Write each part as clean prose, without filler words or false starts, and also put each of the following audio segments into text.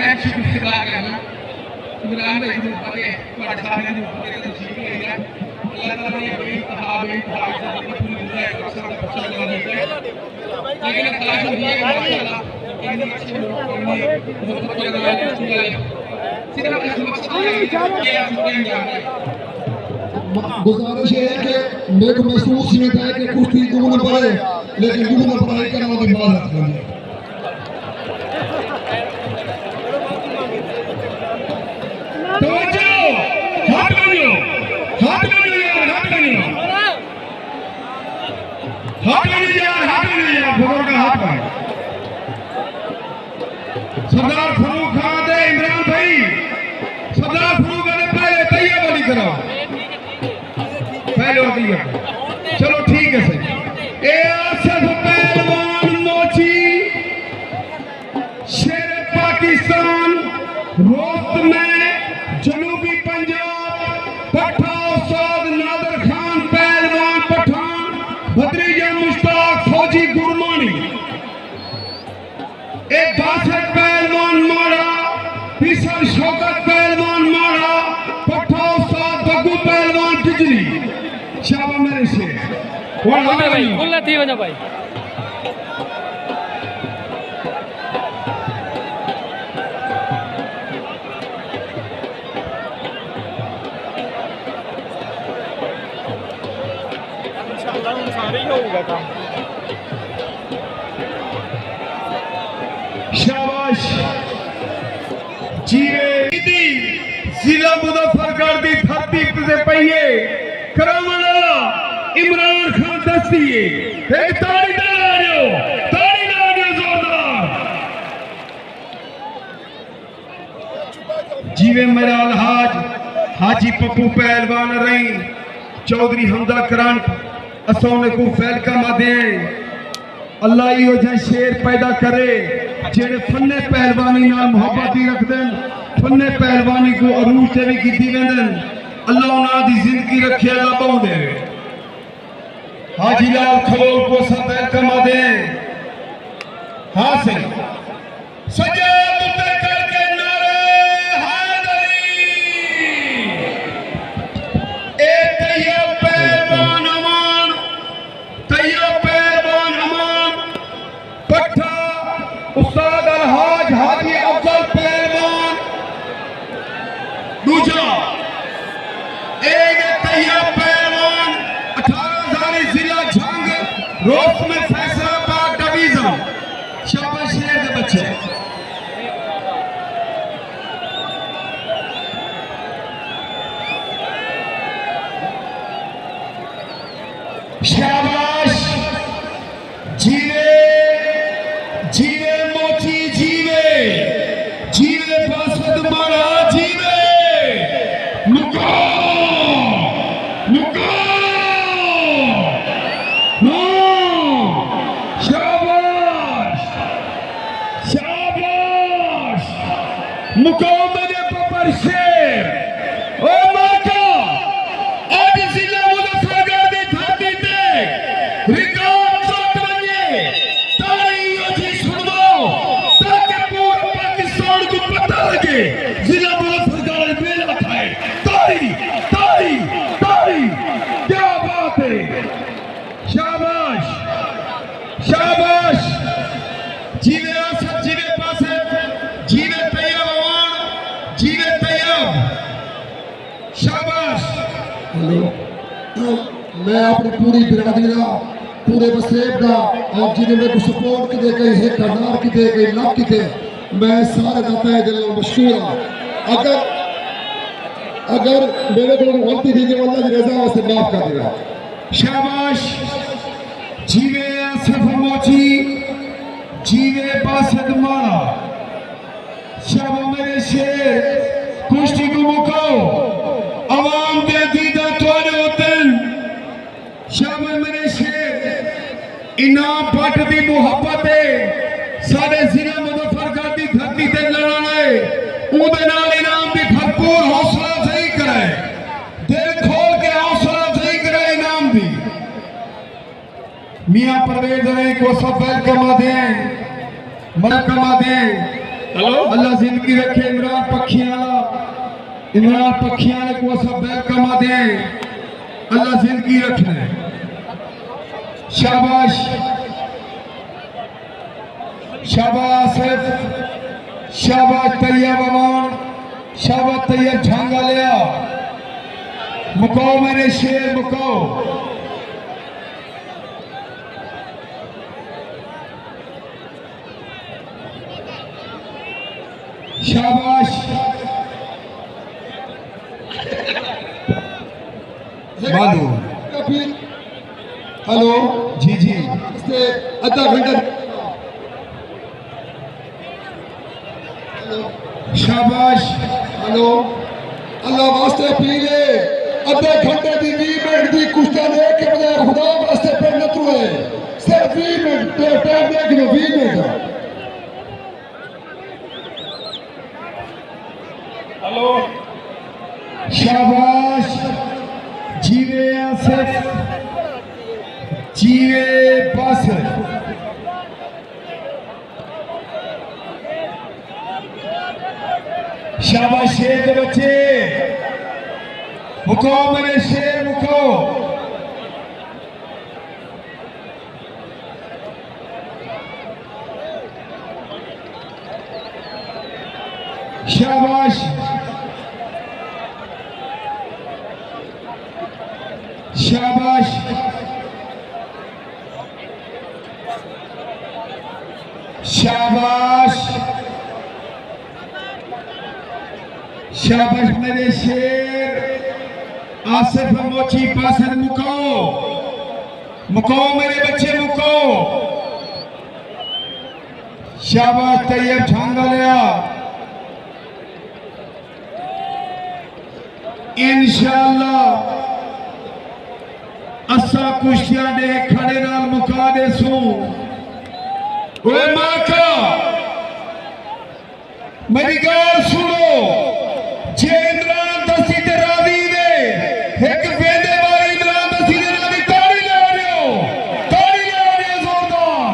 मैं शुक्रिया अदा करना इमरान भाई को पते ਤੁਹਾਡੇ ਸਾਰਿਆਂ ਨੂੰ ਪਤੇ ਤਸਦੀਕ ਹੋਈ ਹੈ ਅੱਲਾਹ ਤਾਲਾ ने बड़ी कहाबे भाई से पूरी दुनिया का अक्सर बच्चा लगा देता है लेकिन तलाश होती है माशाल्लाह इतने अच्छे लोग इतने मोहब्बत लगा देते हैं सिर्फ इस मकसद के लिए स्टूडेंट जाते हैं गुजारिश है कि मेरे को महसूस नहीं था कि कुश्ती दूर न पड़े लेकिन दूर न पड़ाई करना की बात है सरदार फरूक खान दे इमरान भाई सरदार फरूक ने पहले तैयारी करो पहले और चलो ठीक है सही ए आसिफ पहलवान मोची शेर पाकिस्तान रोस्त में जनूबी पंजाब पठा उस्ताद नादर खान पहलवान पठान भद्रीजा मुश्ताक फौजी गुरमानी एक बासठ पहलवान माड़ा पिसल शौकत पहलवान माड़ा पठा उस्ताद बग्गू पहलवान बिजली शाबाश मेरे से भाई खुला थी वना भाई इंशाल्लाह सारे ही होगा काम शाबाश जीवे जिला मुजफ्फरगढ़ की धरती से पहिए करावन वाला इमरान खान दस्तिए एक ताड़ी लगा जोरदार जीवे मेरा अलहाज हाजी पप्पू पहलवान रही चौधरी हमदा करंट असौने को फैल का मादे अल्लाह ही हो शेर पैदा करे जेड़े फन्ने पहलवानी नाल मोहब्बत ही रख देन फन्ने पहलवानी को अरूज ते भी कीती वेंदन अल्लाह उन्हां दी जिंदगी रखे अल्लाह पाउं दे हाजी लाल खलोल को सफेद कमा दे हां सही सजाद उते करके नारे हैदरी ए तैयब पहलवान अमान तैयब पहलवान अमान पट्टा उस्ताद अलहाज हाजी अफजल पहलवान दूसरा एक तैयब पहलवान 18 जिला झंग रोस में फैसलाबाद डिवीजन शाबाश शेर के बच्चे शाबाश जीवे जीवे मोची जीवे जीवे बासद मारा जीवे मुका मुका शाबाश शाबाश मुका मेरे पपर शेर ओ माका आज जिला मुजफ्फरगढ़ की धरती पे रिकॉर्ड चोट बने ताली अच्छी सुनो ताकि पूरे पाकिस्तान को पता लगे जिला मुजफ्फरगढ़ बेला खाए ताली ताली ताली क्या बात है शाबाश शाबाश जीवे आसफ जीवे पासे जीवे तैयब अवान जीवे तैयब शाबाश मैं अपनी पूरी बिरादरी का पूरे वसेब का और जिन्हें मेरे को सपोर्ट किते कई है करदार किते कई लव किते मैं सारे दाता है दिल मशहूर हाँ अगर मेरे को गलती थी जो अल्लाह की रजा से माफ कर देगा शाबाश जीवे आसफ मोची जीवे बासद मारा शाबा मेरे शेर कुश्ती को मुकाओ अवाम दे दीदा तोड़े होतन शाबा मेरे शेर इनाम पट दी मोहब्बत है सारे जिला मुजफ्फरगढ़ की धरती ते लड़ना है उदे नाल इनाम दी भरपूर हौसला अफजाई करे दिल खोल के हौसला अफजाई करे इनाम दी मियां परवेज को सब वेलकम दे मलकमा दे हेलो अल्लाह जिंदगी रखे इमरान पखियां को सब बैकमा दे अल्लाह जिंदगी रखने शाबाश शाबाश शाबाश तैयब अमान शाबाश तैयब झांगा लिया मुकाओ मेरे शेर मुकाओ शाबाश मालू हेलो जी जी इससे आधा घंटा शाबाश हेलो अल्लाह वास्ते अपील है आधे घंटे की 20 मिनट की कुश्ता ने के बजाय खुदा वास्ते पे न तुए सिर्फ 20 मिनट टाइम देख लो 20 मिनट हेलो शाबाश जीवे आसिफ जीवे बासिफ शाबाश शेर दे बच्चे मुको मेरे शेर मुको शाबाश शाबाश शाबाश शाबाश मेरे शेर आसिफ मोची पासन मुकाओ मुकाओ मेरे बच्चे मुकाओ शाबाश तैयब झांगा लिया इंशाअल्लाह असा कुश्तियां दे खड़े नाल मुका दे सू ओए माका मेरी गल सुनो जे इमरान दसी ते राजी ने एक वेंदे वाली इमरान दसी दे राजी ताड़ी ले रहे हो जोरदार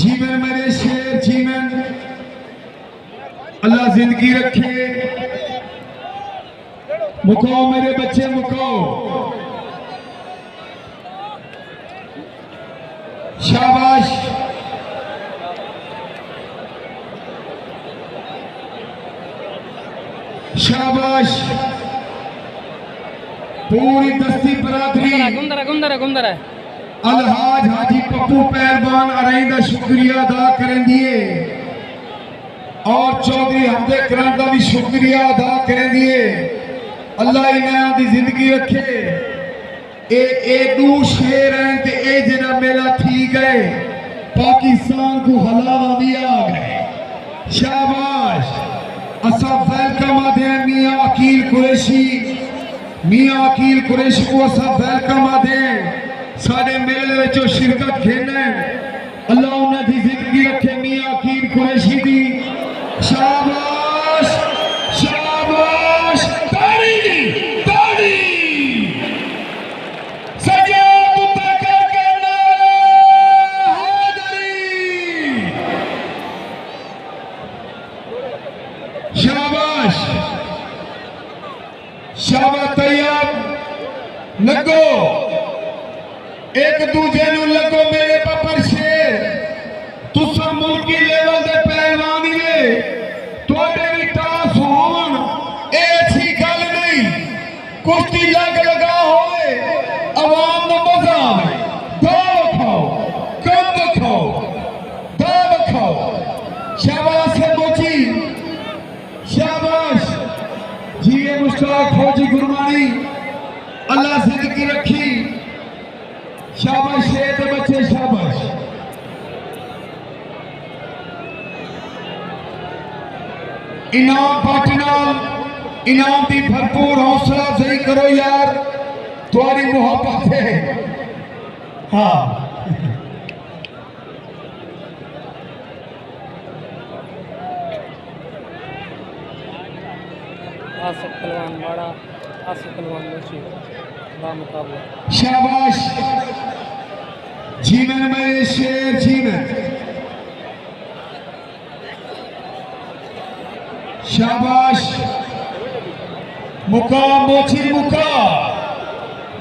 जीवन मेरे शेर जीवन अल्लाह जिंदगी रखे मुको मेरे बच्चे मुको शाबाश शाबाश पूरी दस्ती बरादरी गुंदरा अलहाज हाजी पप्पू पहलवान अरई का शुक्रिया अदा करें दिए और चौधरी हमदे करम का भी शुक्रिया अदा करें दिए अल्लाह इन्हां दी जिंदगी रखे ए दू शेर हैं ते ए जना मेला थी गए पाकिस्तान को हलावा भी आ गए शाबाश असा वेलकम आदे मियां अकील कुरैशी को असा वेलकम आदे साडे मेले विच शिरकत खेने अल्लाह उन्हां दी जिंदगी रखे मियां अकील कुरैशी दी शाबाश शाबाश ताड़ी सजाद बकर के नारे हैदरी शाबाश शाबाश तैयब लगो एक दूजे नु लगो मेरे पपर शेर तुसा मुल्की लेवल दे पहलवान ने तोड़े भी टास होवन ए अच्छी गल नहीं कुश्ती लगा होए आवाम दा मजा आवे दाव खाओ कम खाओ दाव खाओ शाबाश है मोची शाबाश जीए मुश्ताक फौजी गुरमानी अल्लाह जिंदगी रखी शाबाश शेर दे बच्चे शाबाश इनाम पाटनाल इनाम की भरपूर हौसला अफजाई करो यार तुम्हारी मोहब्बत है हाँ आसिफ पहलवान बड़ा आसिफ पहलवान लोची शाबाश जीवन मेरे शेर जीवन शाबाश मुका मोची मुका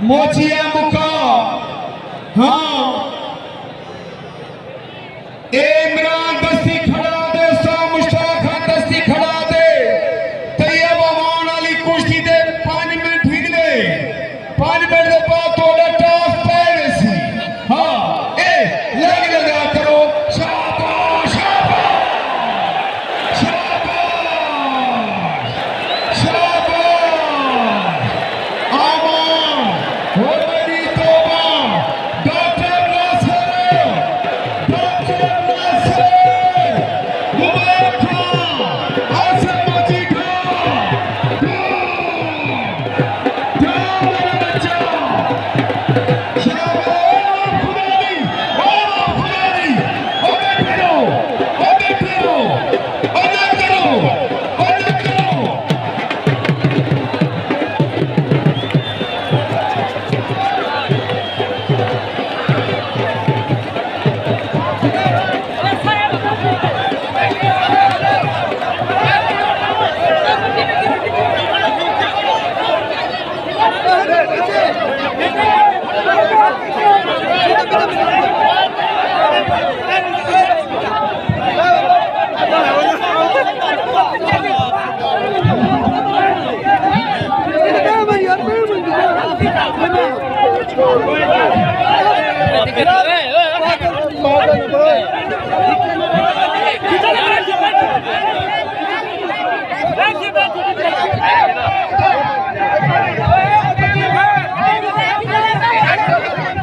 मोचिया मुका हाँ इमरान दस्ती खड़ा दे सो मुश्ताक दस्ती खड़ा दे तैयब अमान वाली कुश्ती दे 5 मिनट हिट गए 5 मिनट के बाद थोड़ा टॉस पैर सी हाँ ए लग लगा करो शाबाश शाबाश शाबाश शाबाश अमान हो मेरी तौबा डॉक्टर नासिर मुबारक खान आसिफ मोची खान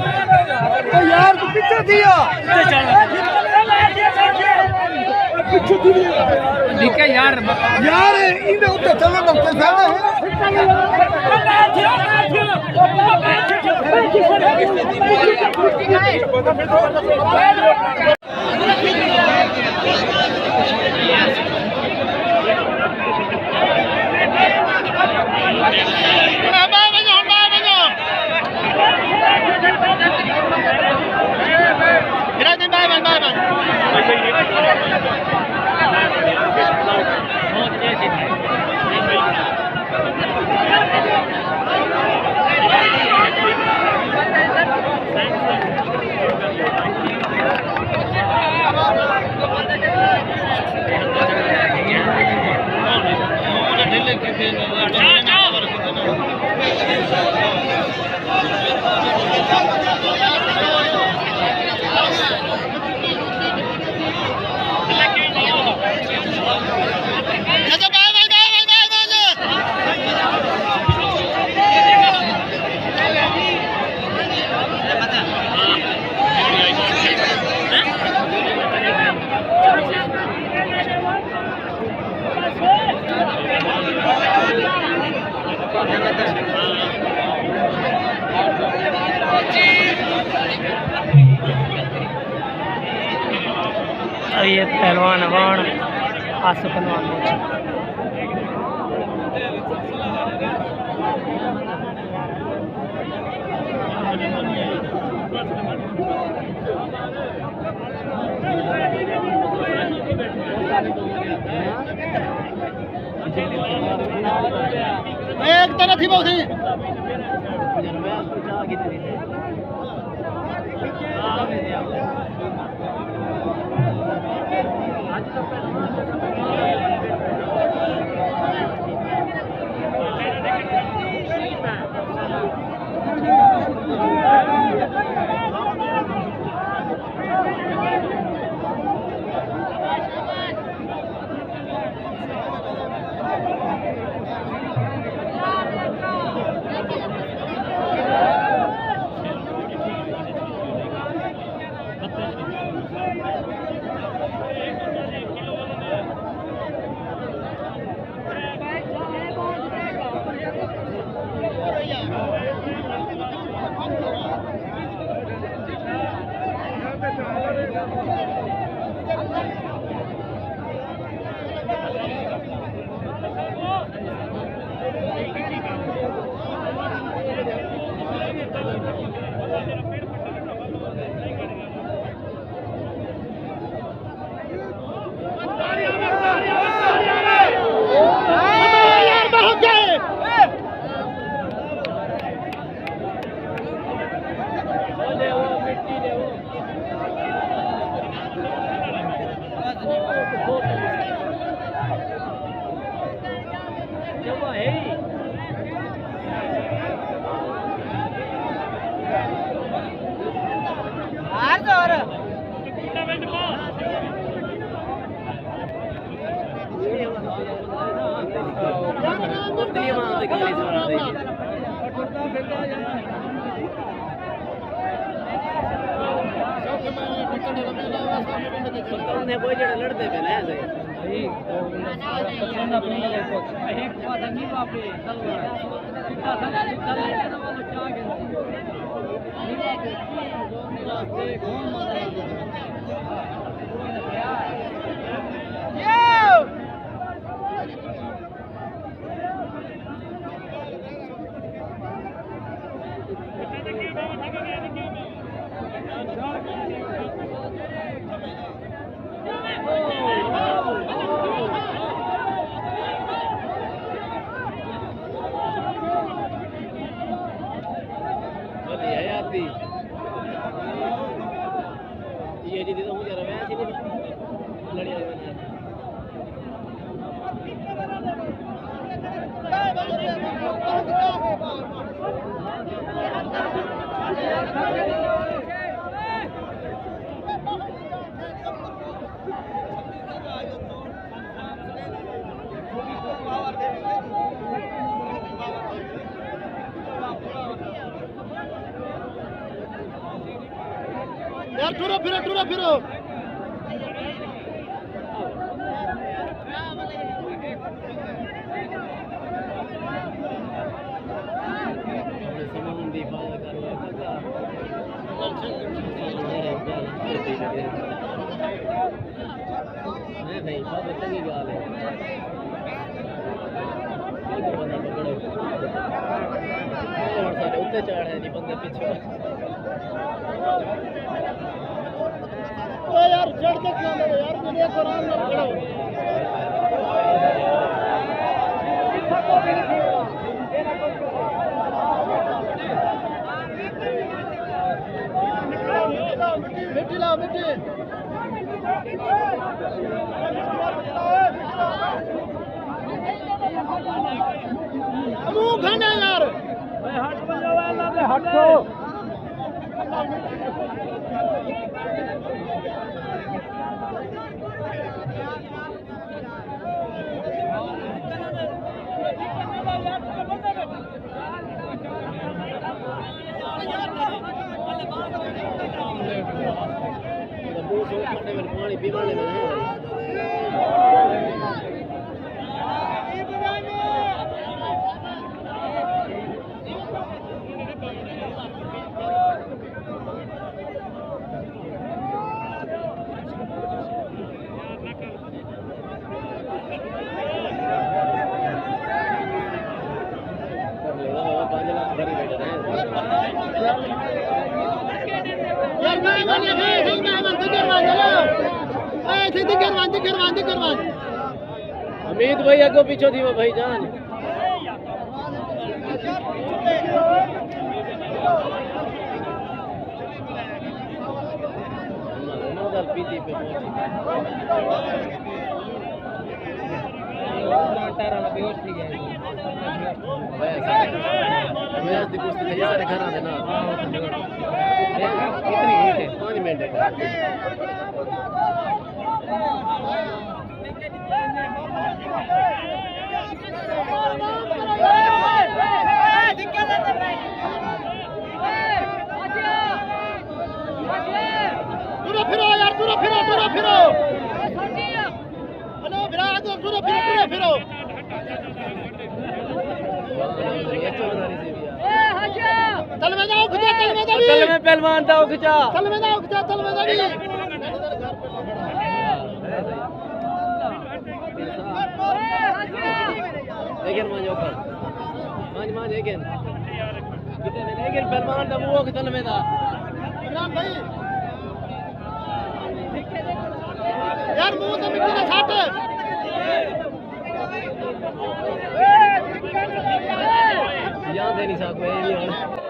यार तू पीछे दिया ठीक है यार यार इन्हें उत्ते चलना डॉक्टर साहब ये पहलवान अवान आसिफ पहलवान मोची एक तरह थी बहुत कोई जड़े लड़ते पे ना भाई पसंद अपनी एक बात नहीं बापरे ये जी तो हूं जा रहा है ऐसी नहीं लड़िया यार टूरो फिरो उत्ते चढ़ है जी बंदे पीछे यार चढ़ के क्यों लगे यार मुझे आराम से खड़ो मिट्टी लाओ मिट्टी मुंह खाना यार हट बजाओ हटो पानी पीवाने में अमित भाई अगो पीछो थी वो भाई जान पीती पे बेहोश थी गए सारे घर आते ना कितनी हीट है 5 मिनट टूरो फिरो यार टूरो फिरो हेलो फिरा आगे टूरो फिरो तल में जाओ खिंचा तल में पहलवान था खिंचा तल में जाओ लेकिन मान लेकिन पहलवान था वो कितने में था इमरान भाई यार मुंह से मिट्टी ना छाट यहाँ दे नहीं सकते